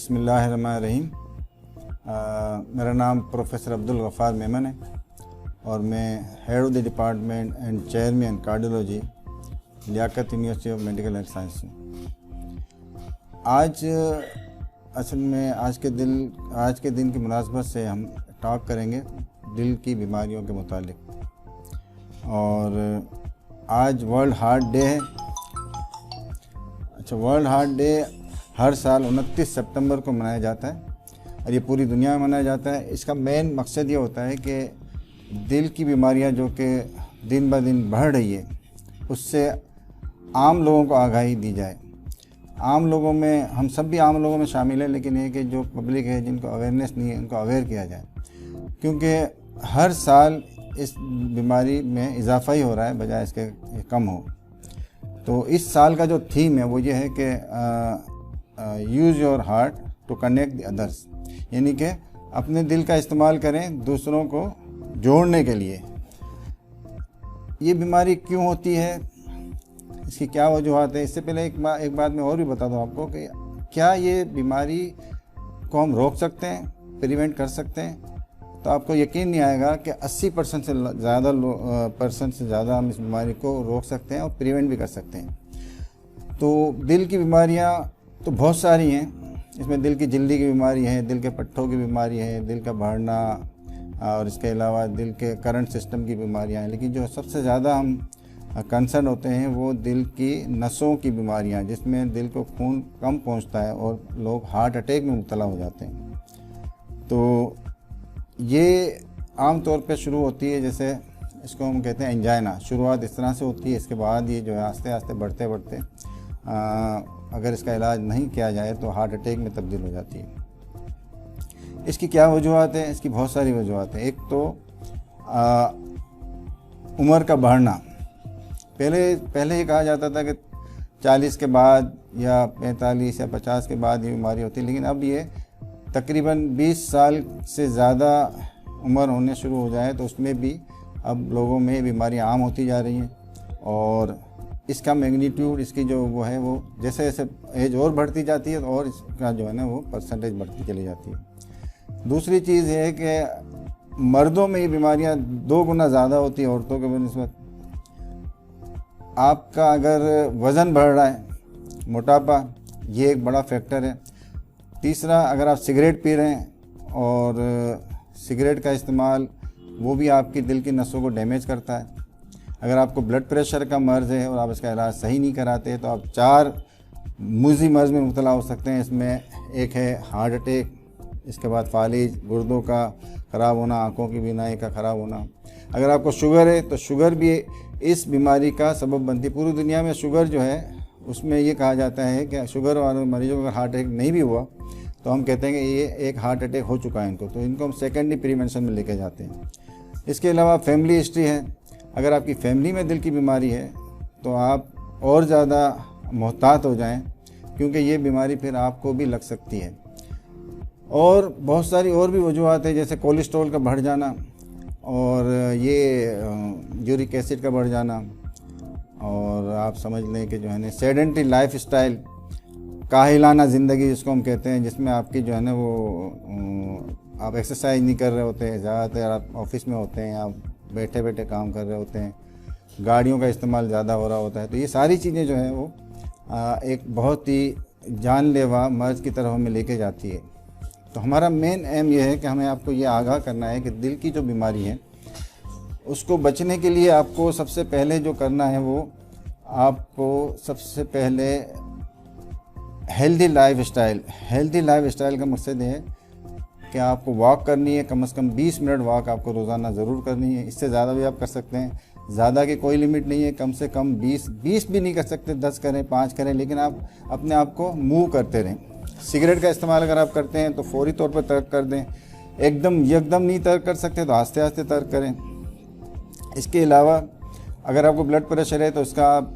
बिस्मिल्लाहिर्रहमानिर्रहीम। मेरा नाम प्रोफेसर अब्दुल गफ़ार मेमन है और मैं head of the department and chairman cardiology Liaquat university of medical and science हूँ। आज असल में आज के दिन की मुनासबत से हम टॉक करेंगे दिल की बीमारियों के मुतालिक। और आज वर्ल्ड हार्ट डे है। वर्ल्ड हार्ट डे हर साल 29 सितंबर को मनाया जाता है और ये पूरी दुनिया में मनाया जाता है। इसका मेन मकसद ये होता है कि दिल की बीमारियां जो कि दिन ब दिन बढ़ रही है उससे आम लोगों को आगाही दी जाए। आम लोगों में हम सब भी आम लोगों में शामिल हैं, लेकिन ये कि जो पब्लिक है जिनको अवेयरनेस नहीं है उनको अवेयर किया जाए, क्योंकि हर साल इस बीमारी में इजाफा ही हो रहा है बजाय इसके कम हो। तो इस साल का जो थीम है वो ये है कि use your heart to connect the others, यानी कि अपने दिल का इस्तेमाल करें दूसरों को जोड़ने के लिए। ये बीमारी क्यों होती है, इसकी क्या वजूहत है? इससे पहले एक बात मैं और भी बता दूं आपको कि क्या ये बीमारी को हम रोक सकते हैं, प्रिवेंट कर सकते हैं? तो आपको यकीन नहीं आएगा कि 80% से ज़्यादा हम इस बीमारी को रोक सकते हैं और प्रिवेंट भी कर सकते हैं। तो दिल की बीमारियां तो बहुत सारी हैं। इसमें दिल की झिल्ली की बीमारी है, दिल के पट्टों की बीमारी है, दिल का बढ़ना, और इसके अलावा दिल के करंट सिस्टम की बीमारियां हैं। लेकिन जो सबसे ज़्यादा हम कंसर्न होते हैं वो दिल की नसों की बीमारियां, जिसमें दिल को खून कम पहुंचता है और लोग हार्ट अटैक में मुब्तला हो जाते हैं। तो ये आम तौर पे शुरू होती है, जैसे इसको हम कहते हैं एंजाइना। शुरुआत इस तरह से होती है, इसके बाद ये जो है आस्ते आस्ते बढ़ते बढ़ते अगर इसका इलाज नहीं किया जाए तो हार्ट अटैक में तब्दील हो जाती है। इसकी क्या वजूहत है? इसकी बहुत सारी वजूहत है। एक तो उम्र का बढ़ना। पहले ये कहा जाता था कि 40 के बाद या 45 या 50 के बाद ये बीमारी होती है, लेकिन अब ये तकरीबन 20 साल से ज़्यादा उम्र होने शुरू हो जाए तो उसमें भी अब लोगों में बीमारियां आम होती जा रही हैं। और इसका मैग्नीट्यूड, इसकी जो वो है वो जैसे जैसे एज और बढ़ती जाती है और इसका जो है ना वो परसेंटेज बढ़ती चली जाती है। दूसरी चीज़ है कि मर्दों में ये बीमारियां 2 गुना ज़्यादा होती है औरतों के बनस्बत। आपका अगर वज़न बढ़ रहा है, मोटापा, ये एक बड़ा फैक्टर है। तीसरा, अगर आप सिगरेट पी रहे हैं और सिगरेट का इस्तेमाल वो भी आपकी दिल की नसों को डैमेज करता है। अगर आपको ब्लड प्रेशर का मर्ज़ है और आप इसका इलाज सही नहीं कराते तो आप 4 मुज़ी मर्ज़ में मुब्तला हो सकते हैं। इसमें एक है हार्ट अटैक, इसके बाद फालिज, गुर्दों का ख़राब होना, आँखों की बीनाई का ख़राब होना। अगर आपको शुगर है तो शुगर भी इस बीमारी का सबब बनती है। पूरी दुनिया में शुगर जो है उसमें ये कहा जाता है कि शुगर वाले मरीजों को अगर हार्ट अटैक नहीं भी हुआ तो हम कहते हैं कि ये एक हार्ट अटैक हो चुका है इनको, तो इनको हम सेकेंडरी प्रिवेंशन में लेके जाते हैं। इसके अलावा फैमिली हिस्ट्री है। अगर आपकी फैमिली में दिल की बीमारी है तो आप और ज़्यादा मोहतात हो जाएं, क्योंकि ये बीमारी फिर आपको भी लग सकती है। और बहुत सारी और भी वजूहत है, जैसे कोलेस्ट्रॉल का बढ़ जाना और ये यूरिक एसिड का बढ़ जाना, और आप समझ लें कि जो है ना सेडेंटरी लाइफ स्टाइल, काहिलाना ज़िंदगी जिसको हम कहते हैं, जिसमें आपकी जो है ना वो आप एक्सरसाइज नहीं कर रहे होते हैं, ज़्यादातर आप ऑफिस में होते हैं, आप बैठे बैठे काम कर रहे होते हैं, गाड़ियों का इस्तेमाल ज़्यादा हो रहा होता है। तो ये सारी चीज़ें जो हैं वो एक बहुत ही जानलेवा मर्ज़ की तरफ हमें लेके जाती है। तो हमारा मेन एम ये है कि हमें आपको ये आगाह करना है कि दिल की जो बीमारी है उसको बचने के लिए आपको सबसे पहले जो करना है वो आपको सबसे पहले हेल्दी लाइफ स्टाइल का मकसद है कि आपको वॉक करनी है। कम से कम 20 मिनट वॉक आपको रोज़ाना ज़रूर करनी है। इससे ज़्यादा भी आप कर सकते हैं, ज़्यादा की कोई लिमिट नहीं है। कम से कम 20 भी नहीं कर सकते, 10 करें, 5 करें, लेकिन आप अपने आप को मूव करते रहें। सिगरेट का इस्तेमाल अगर आप करते हैं तो फौरी तौर पर तर्क कर दें। एकदम नहीं तर्क कर सकते तो आस्ते आस्ते तर्क करें। इसके अलावा अगर आपको ब्लड प्रेशर है तो इसका आप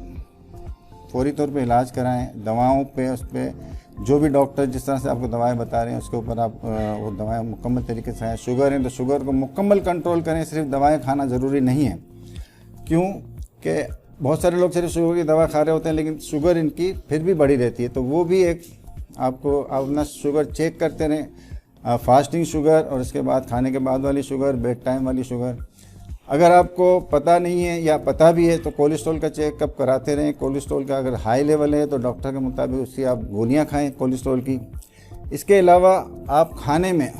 फौरी तौर पे इलाज कराएं। दवाओं पे उस पर जो भी डॉक्टर जिस तरह से आपको दवाएं बता रहे हैं उसके ऊपर आप वो दवाएं मुकम्मल तरीके से खाएं। शुगर है तो शुगर को मुकम्मल कंट्रोल करें, सिर्फ दवाएं खाना ज़रूरी नहीं है। क्यों कि बहुत सारे लोग सिर्फ शुगर की दवा खा रहे होते हैं लेकिन शुगर इनकी फिर भी बढ़ी रहती है, तो वो भी एक आपको आप अपना शुगर चेक करते रहें, फास्टिंग शुगर और उसके बाद खाने के बाद वाली शुगर, बेड टाइम वाली शुगर। अगर आपको पता नहीं है या पता भी है तो कोलेस्ट्रॉल का चेकअप कराते रहें। कोलेस्ट्रॉल का अगर हाई लेवल है तो डॉक्टर के मुताबिक उसकी आप गोलियां खाएं कोलेस्ट्रॉल की। इसके अलावा आप खाने में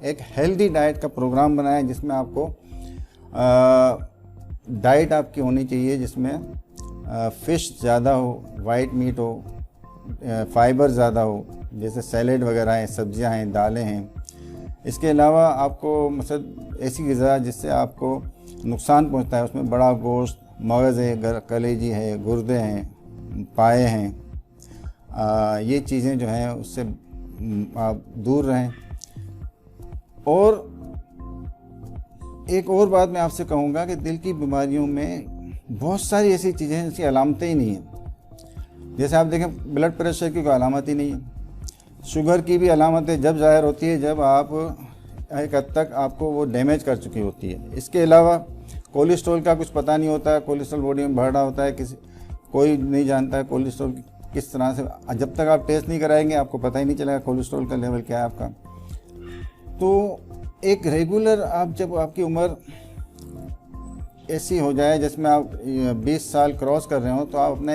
एक हेल्दी डाइट का प्रोग्राम बनाएं, जिसमें आपको डाइट आपकी होनी चाहिए जिसमें फ़िश ज़्यादा हो, वाइट मीट हो, फाइबर ज़्यादा हो, जैसे सैलेड वगैरह हैं, सब्जियां हैं, दालें हैं। इसके अलावा आपको मतलब ऐसी ग़िज़ा जिससे आपको नुकसान पहुंचता है, उसमें बड़ा गोश्त, मगज़ है, कलेजी है, गुर्दे हैं, पाए हैं, ये चीज़ें जो हैं उससे आप दूर रहें। और एक और बात मैं आपसे कहूँगा कि दिल की बीमारियों में बहुत सारी ऐसी चीज़ें हैं जिसकी अलामतें ही नहीं हैं। जैसे आप देखें ब्लड प्रेशर की कोई अलामत ही नहीं है, शुगर की भी अलामतें जब ज़ाहिर होती है जब आप एक हद तक आपको वो डैमेज कर चुकी होती है। इसके अलावा कोलेस्ट्रॉल का कुछ पता नहीं होता है, कोलेस्ट्रॉल बॉडी में बढ़ रहा होता है, कोई नहीं जानता है कोलेस्ट्रॉल किस तरह से, जब तक आप टेस्ट नहीं कराएंगे आपको पता ही नहीं चलेगा कोलेस्ट्रॉल का लेवल क्या है आपका। तो एक रेगुलर आप जब आपकी उम्र ऐसी हो जाए जिसमें आप 20 साल क्रॉस कर रहे हो तो आप अपना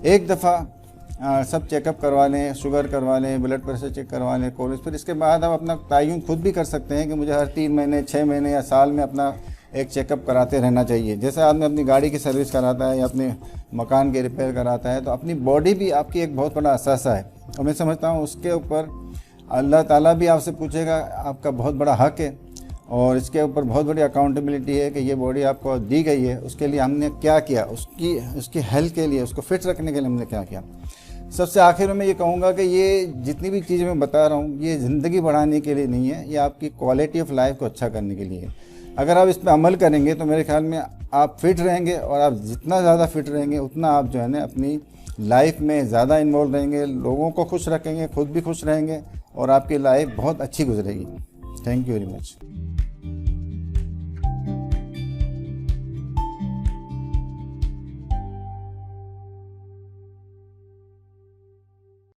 एक दफ़ा सब चेकअप करवा लें, शुगर करवा लें, ब्लड प्रेशर चेक करवा लें, कोलेस्ट्रॉल। फिर इसके बाद आप अपना तयन खुद भी कर सकते हैं कि मुझे हर 3 महीने, 6 महीने या साल में अपना एक चेकअप कराते रहना चाहिए। जैसे आदमी अपनी गाड़ी की सर्विस कराता है या अपने मकान के रिपेयर कराता है, तो अपनी बॉडी भी आपकी एक बहुत बड़ा असासा है। और मैं समझता हूँ उसके ऊपर अल्लाह ताला भी आपसे पूछेगा, आपका बहुत बड़ा हक है और इसके ऊपर बहुत बड़ी अकाउंटेबिलिटी है कि ये बॉडी आपको दी गई है, उसके लिए हमने क्या किया, उसकी हेल्थ के लिए, उसको फिट रखने के लिए हमने क्या किया। सबसे आखिर में मैं ये कहूँगा कि ये जितनी भी चीज़ें मैं बता रहा हूँ ये ज़िंदगी बढ़ाने के लिए नहीं है, ये आपकी क्वालिटी ऑफ लाइफ को अच्छा करने के लिए है। अगर आप इस पर अमल करेंगे तो मेरे ख्याल में आप फिट रहेंगे, और आप जितना ज़्यादा फिट रहेंगे उतना आप जो है ना अपनी लाइफ में ज़्यादा इन्वॉल्व रहेंगे, लोगों को खुश रखेंगे, खुद भी खुश रहेंगे और आपकी लाइफ बहुत अच्छी गुजरेगी। Thank you very much.